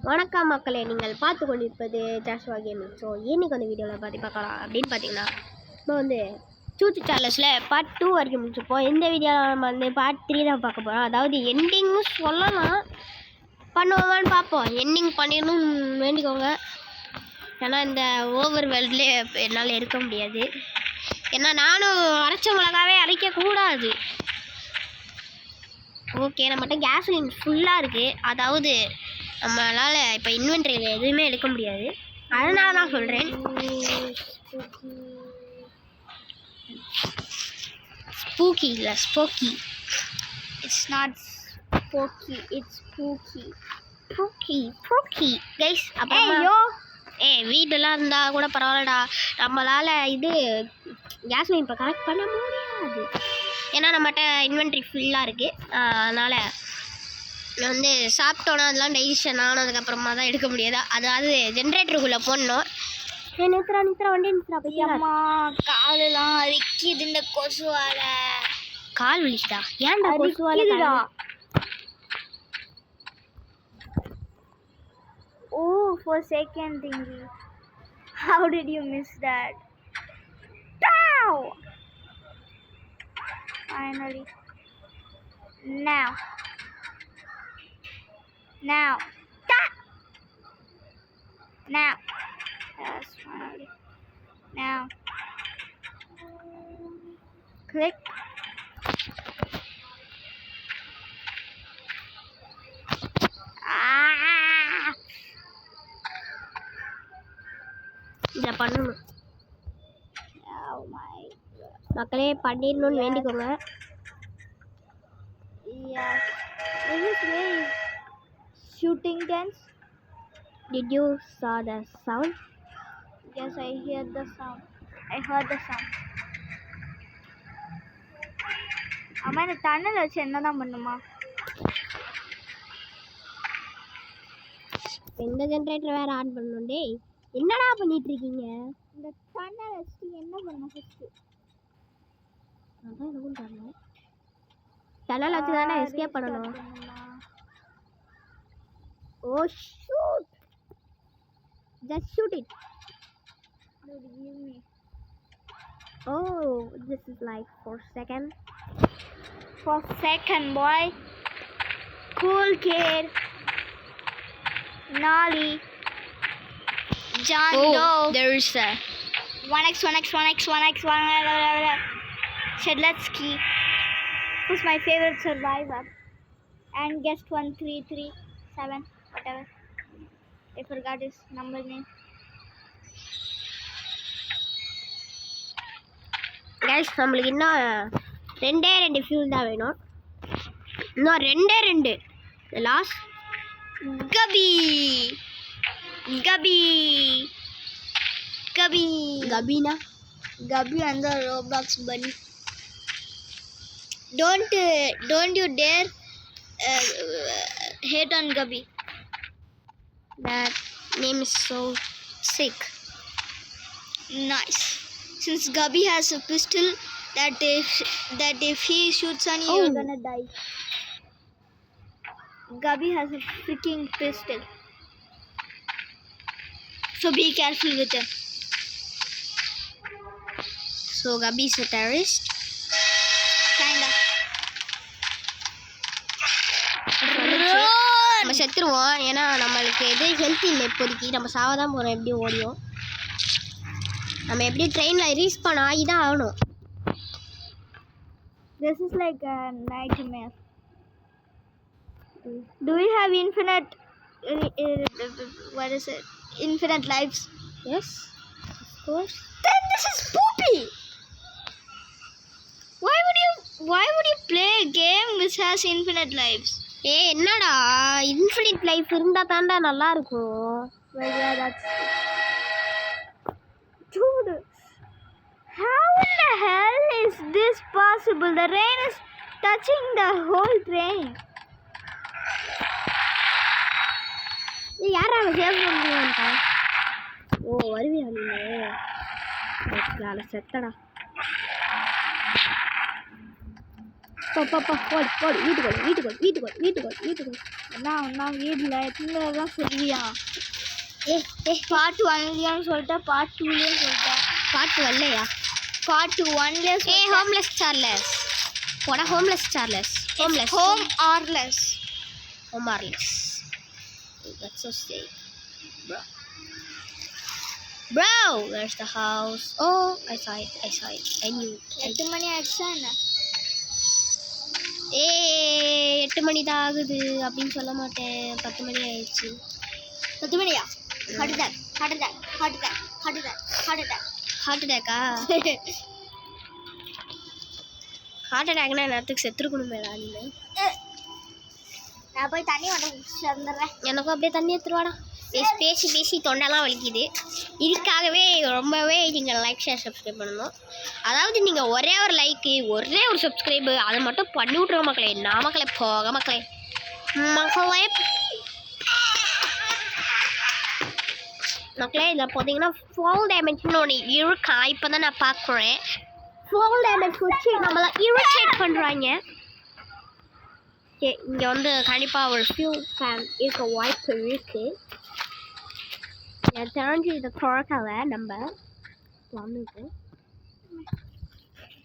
வணக்கம் மக்களே, நீங்கள் பார்த்து கொண்டிருப்பது ஜாஷ்வா கேமிங். ஸோ இன்னைக்கு வந்து வீடியோவில் பார்க்கலாம் அப்படின்னு பார்த்தீங்கன்னா, இப்போ வந்து சூச்சு சேலஞ்சில் பார்ட் 2 வரைக்கும் முடிச்சிருப்போம். இந்த வீடியோவில் நம்ம வந்து பார்ட் 3 தான் பார்க்க போகிறோம். அதாவது எண்டிங்கும் சொல்லலாம், பண்ணுவோமான்னு பார்ப்போம். எண்டிங் பண்ணிடணும்னு வேண்டிக்கோங்க. ஏன்னா இந்த ஓவர் வேர்ல்ட்லேயே என்னால் இருக்க முடியாது. ஏன்னா நானும் அரைச்ச மிளகாவே அரைக்கக்கூடாது. ஓகே, நம்மகிட்ட கேஸ்லின் ஃபுல்லாக இருக்குது. அதாவது நம்மளால் இப்போ இன்வென்ட்ரியில் எதுவுமே எடுக்க முடியாது. அதனால தான் சொல்கிறேன். ஸ்பூக்கி இல்லை, ஸ்போக்கி. It's not spooky, it's spooky. Spooky guys. அப்புறமா வீட்டெல்லாம் இருந்தால் கூட பரவாயில்லடா, நம்மளால் இது கேஸ்லின் இப்போ கனெக்ட் பண்ண முடியாது. ஏன்னா நம்மகிட்ட இன்வென்ட்ரி ஃபுல்லாக இருக்குது. அதனால் வந்து சாப்பிட்டோன்னா அதெல்லாம் டைஜஷன் ஆனதுக்கப்புறமா தான் எடுக்க முடியாது. அதாவது ஜென்ரேட்டருக்குள்ளே போடணும். நிறுத்துறா வண்டி நிறுத்துறா. அம்மா காலெல்லாம் அரிக்குது இந்த கொசுவால. கால் வலிக்குதா? ஏன்டா கொசுவால? Oh, for a second thingy. How did you miss that? Pow! Finally. Now. Stop! Now. Yes, finally. Now. Click. இதை பண்ணணும். Oh my God. மக்களே பண்ணிடணும்னு வேண்டிக்கோங்க. Yes. This is very shooting dance. Did you saw the sound? Yes, I heard the sound. அம்மா இந்த tunnel வச்சு என்னதான் பண்ணுமா? இந்த ஜென்ரேட்டர் வேற ஆன் பண்ணணும். டேய், என்னடா பண்ணிட்டு இருக்கீங்க? இந்த டன்னல் வச்சு என்ன பண்ண ஃபர்ஸ்ட்? அதான் எனக்கும் தெரியல. டன்னல் வச்சு தானே எஸ்கேப் பண்ணணும். Oh shoot! Just shoot it. Dude, give me. Oh, this is like 4 seconds. For second, boy. Cool kid. Nolly. John Doe. There is a 1x. Shedletsky. Who's my favorite survivor? And guest 1337, whatever. I forgot his number name. guys, நம்மளுக்கு இன்னும் 2 fuel தான் வேணும். இன்னும் 2 last. கபினா Gabi and the Roblox bunny. Don't you dare hate on Gabi. that name is so sick. Nice. Since Gabi has a pistol that if he shoots on you, you're gonna die. Gabi has a freaking pistol. So be careful with him. So Gabi is a terrorist. Kinda. நம்ம செத்துருவோம். ஏன்னா நம்மளுக்கு எது health இல்லை இப்போதைக்கு. நம்ம சாவதான் போகிறோம். எப்படி ஓடியும் நம்ம எப்படி ட்ரெயினில் ரீஸ்பான் ஆகி தான் ஆகணும். This is like a nightmare. Do we have infinite what is it? Infinite lives? Yes, of course. Then this is poopy. Why would you play a game which has infinite lives? என்னடா, infinite life இருந்தால் தாண்டா நல்லா இருக்கும். Well, yeah, that's dude. How in the hell is this possible? The rain is touching the whole train. யாரா save பண்ணுவான்டா? ஓ, வருவியா நீ? செத்தடா. போடு வீட்டுக்கு அண்ணா வீட்டில் எத்தனை தான் சொல்லுவியா? பார்ட் 1 சொல்லிட்டேன், பார்ட் 2 சொல்லிட்டேன். பாட்டு வரலையா? பார்ட் 1 ஹோம்லெஸ் சார்லஸ் போடா. Homeless Charles. Home or less. That's so sick, bro. Where's the house? Oh, I saw it. I knew it. 8 மணி ஆயிடுச்சா என்ன? 8 மணி தான் ஆகுது அப்படின்னு சொல்ல மாட்டேன். 10 மணி ஆயிடுச்சு. 10 மணியா? ஹார்ட் அட்டாக்கா? ஹார்ட் அட்டாக்னா நேரத்துக்கு செத்துருக்கணுமேடா நீ. நான் போய் தண்ணி வந்துடுறேன். எனக்கும் அப்படியே தண்ணி எடுத்துருவாடா. பேசி தொண்டெல்லாம் வலிக்குது. இதுக்காகவே ரொம்பவே நீங்கள் லைக் ஷேர் சப்ஸ்கிரைப் பண்ணணும். அதாவது நீங்கள் ஒரே ஒரு லைக்கு, ஒரே ஒரு சப்ஸ்கிரைபு அதை மட்டும் பண்ணி விட்ருங்க மக்களே. நான் மக்களே போக மக்களே இதில் பார்த்தீங்கன்னா ஃபால் டேமேஜ்னு ஒன்று இருக்கா. இப்போ தான் நான் பார்க்குறேன். ஃபால் டேமேஜ் வச்சு நம்மளாம் இரிட்டேட் பண்ணுறாங்க. இங்கே வந்து கண்டிப்பாக ஒரு ஃபியூ ஃபேன் இருக்க வாய்ப்பு இருக்குது. எனக்கு தெரிஞ்சு இதை திறக்கலை. நம்ம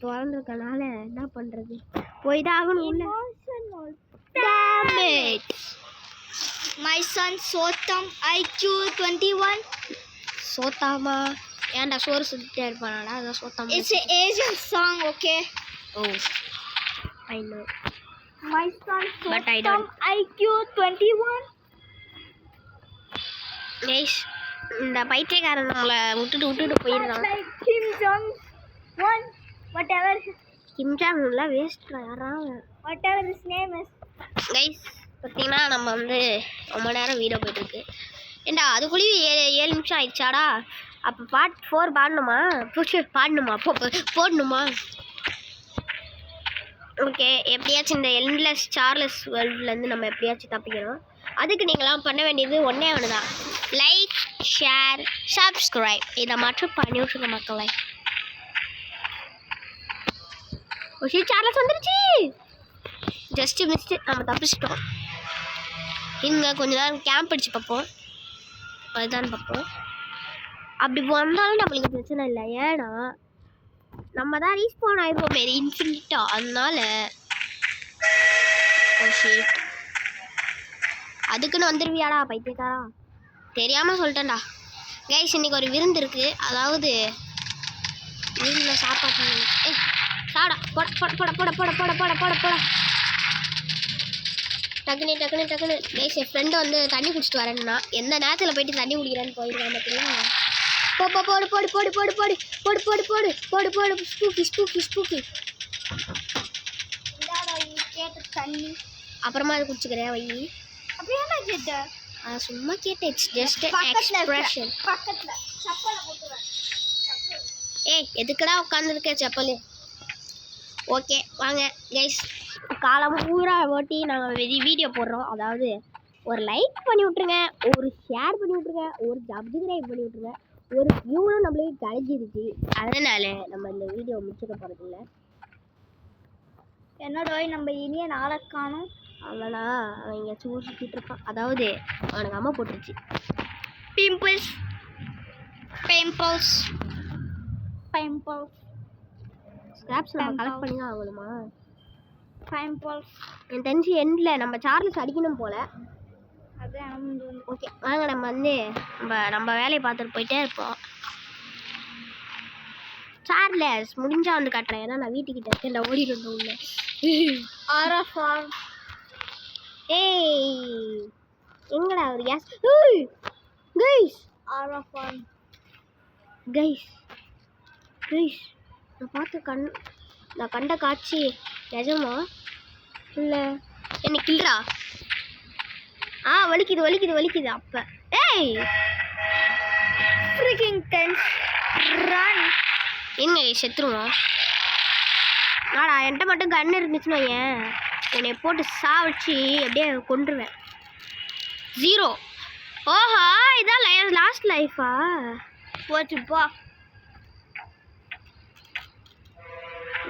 திறந்துருக்கனால என்ன பண்ணுறது, போய் தான் ஆகணும். My son Sotam IQ 21. சோத்தாமா? ஏன்டா சோறு சுத்திட்டே இருப்பானாடா? அதான் சோத்தாமா. It's an Asian song, okay? Oh, I know. My son But I Sotam don't. IQ 21. Guys, இந்த பைத்தியக்காரன் நம்மளை விட்டுட்டு போயிடுறான். Like Kim Jong Un, whatever Kim Jong உன்லாம் வேஸ்ட்ரா யாரா. whatever his name is. Guys பார்த்தீங்கன்னா நம்ம வந்து ரொம்ப நேரம் வீடியோ போயிட்டுருக்கு. ஏண்டா அதுக்குள்ளேயும் 7 நிமிஷம் ஆயிடுச்சாடா? அப்போ பார்ட் 4 போடணுமா? ஓகே, எப்படியாச்சும் இந்த எண்ட்லெஸ் சார்லஸ் வேர்ல்ட்லேருந்து நம்ம எப்படியாச்சும் தப்பிக்கணும். அதுக்கு நீங்களாம் பண்ண வேண்டியது ஒன்றே ஒன்று தான். லைக், ஷேர், சப்ஸ்கிரைப் இதை மட்டும் பண்ணி விட்ருங்க மக்களை. சார்லஸ் வந்துருச்சு. ஜஸ்ட்டு மிஸ்ட்டு, நம்ம தப்பிச்சிட்டோம். இங்கே கொஞ்ச நேரம் கேம்ப் அடிச்சு பார்ப்போம். அதுதான் பார்ப்போம். அப்படி வந்தாலும் நம்மளுக்கு பிரச்சனை இல்லை. ஏன்னா நம்ம தான் ரீஸ்பான் ஆகிருப்போம் மாரி இன்ஃபினிட்டா. அதனால அதுக்குன்னு வந்துடுவியாடா பைத்தியக்காரா? தெரியாமல் சொல்லிட்டேன்டா. கைஸ் இன்னைக்கு ஒரு விருந்து இருக்குது. அதாவது வீட்டில் சாப்பாடு. சாடா போட டக்குனு. கைஸ் என் ஃப்ரெண்டு வந்து தண்ணி குடிச்சிட்டு வரேன்னா எந்த நேரத்தில் போயிட்டு தண்ணி குடிக்கிறேன்னு போயிருக்கான் பார்த்தீங்களா? போடு ஸ்பூக்கி. தண்ணி அப்புறமா அது குடிச்சுக்கிறேன் வை. அப்படியே என்ன கேட்ட? சும்மா கேட்டேன். It's just expression. பக்கத்துல சப்பலை போட்டுறேன். எதுக்குடா உட்காந்துருக்க செப்பல்? ஓகே வாங்க கைஸ், காலம் பூரா ஓட்டி நாங்கள் வீடியோ போடுறோம். அதாவது ஒரு லைக் பண்ணி விட்ருங்க, ஒரு ஷேர் பண்ணி விட்ருங்க, ஒரு சப்ஸ்கிரைப் பண்ணி விட்ருங்க. ஒரு வியூவும் நம்மளுக்கு கிடைச்சிருச்சு. அதனால் நம்ம இந்த வீடியோ முடிச்சுக்க போகிறதில்ல. என்னோட நம்ம இனிய நாளை காணும். அவனா அவன் இங்கே சுற்றிட்டு இருப்பான். அதாவது அவனுக்கு அம்மா போட்டுருச்சு. பிம்பிள்ஸ் ஸ்கிராப்ஸ் நம்ம கலெக்ட் பண்ணி தான் ஆகணுமா? பிம்பிள்ஸ் என் தெரிஞ்சு எண்டில் நம்ம சார்லஸ் அடிக்கணும் போல். அதான் ஓகே வாங்க நம்ம வந்து நம்ம வேலையை பார்த்துட்டு போயிட்டே இருப்போம். சார்லஸ் முடிஞ்சா வந்து காட்டுறேன். ஏன்னா நான் வீட்டுக்கிட்ட இருக்கேன். நான் ஓடிட்டு உள்ள. எங்கடா ஒரு கேஸ்? கைஸ் நான் கண்ட காட்சி நிஜமா இல்லை? எனக்கு இல்லைடா. வலிக்குது அப்போ. எங்க செத்துருவோம். நாடா என்கிட்ட மட்டும் கன் இருந்துச்சுன்னா ஏன் என்னை போட்டு சாவடிச்சு அப்படியே கொண்டுருவேன். 0. ஓஹா இதான் லாஸ்ட் லைஃபா? போச்சுப்பா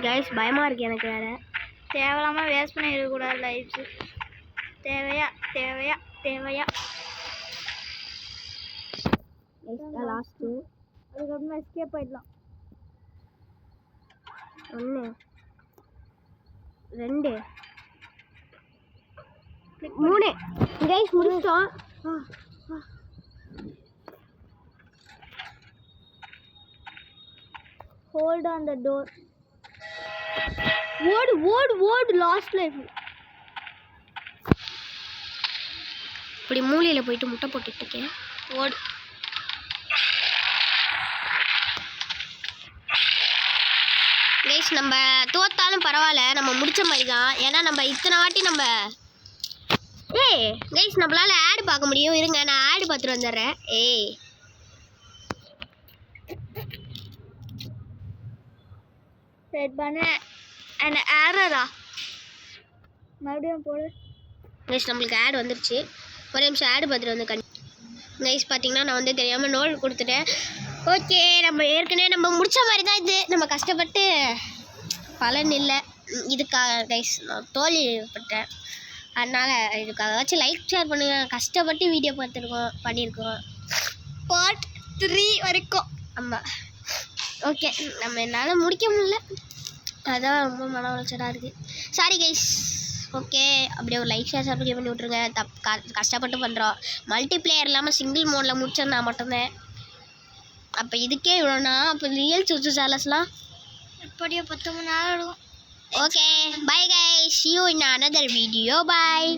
கைஸ், பயமாக இருக்கு எனக்கு வேறு. தேவையில்லாம வேஸ்ட் பண்ணிடக்கூடாது லைஃப்ஸு. தேவையா தேவையா தேவையா. லாஸ்ட்டு அதுக்கப்புறமா எஸ்கேப் ஆயிடலாம். 1 2 3 கைஸ் முடிச்சிட்டோம். Hold on the door. ஓடு லாஸ்ட் லைஃப். இப்படி மூலையில் போயிட்டு முட்டை போட்டுட்டு இருக்கேன். ஓடு. கைஸ் நம்ம தோத்தாலும் பரவாயில்ல, நம்ம முடிச்ச மாதிரி தான். ஏன்னா நம்ம இத்தனை வாட்டி நம்ம கைஸ் நம்மளால ஆடு பார்க்க முடியும். இருங்க நான் ஆடு பார்த்துட்டு வந்துடுறேன். செட் பண்ண அண்ட் ஏரரா மறுபடியும் போடு. கைஸ் நம்மளுக்கு ஆடு வந்துருச்சு. ஒரு நிமிஷம் ஆடு பார்த்துட்டு வந்து கைஸ் பார்த்தீங்கன்னா நான் வந்து தெரியாமல் நோட் கொடுத்துட்டேன். ஓகே நம்ம ஏற்கனவே நம்ம முடித்த மாதிரி தான் இது. நம்ம கஷ்டப்பட்டு பலன் இல்லை இதுக்காக கைஸ். நான் தோல்விப்பட்டேன். அதனால் இதுக்காகவாச்சும் லைக் ஷேர் பண்ணுங்கள். கஷ்டப்பட்டு வீடியோ பண்ணியிருக்கோம். பார்ட் 3 வரைக்கும். ஆமாம் ஓகே நம்ம என்னால் முடிக்க முடியல, அதான் ரொம்ப மன உளைச்சலாக இருக்குது. Sorry guys. ஓகே அப்படியே ஒரு லைக் ஷேர் பண்ணி விட்ருங்க. கஷ்டப்பட்டு பண்ணுறோம். மல்டிப்ளேயர் இல்லாமல் சிங்கிள் மோடில் முடிச்சேன்னா மட்டும்தான். அப்போ இதுக்கே இவ்வளோனா அப்போ ரியல் சுச்சு சேலஸ்லாம் எப்படியோ 10 மணி நேரம் இருக்கும். Okay bye guys, see you in another video. Bye.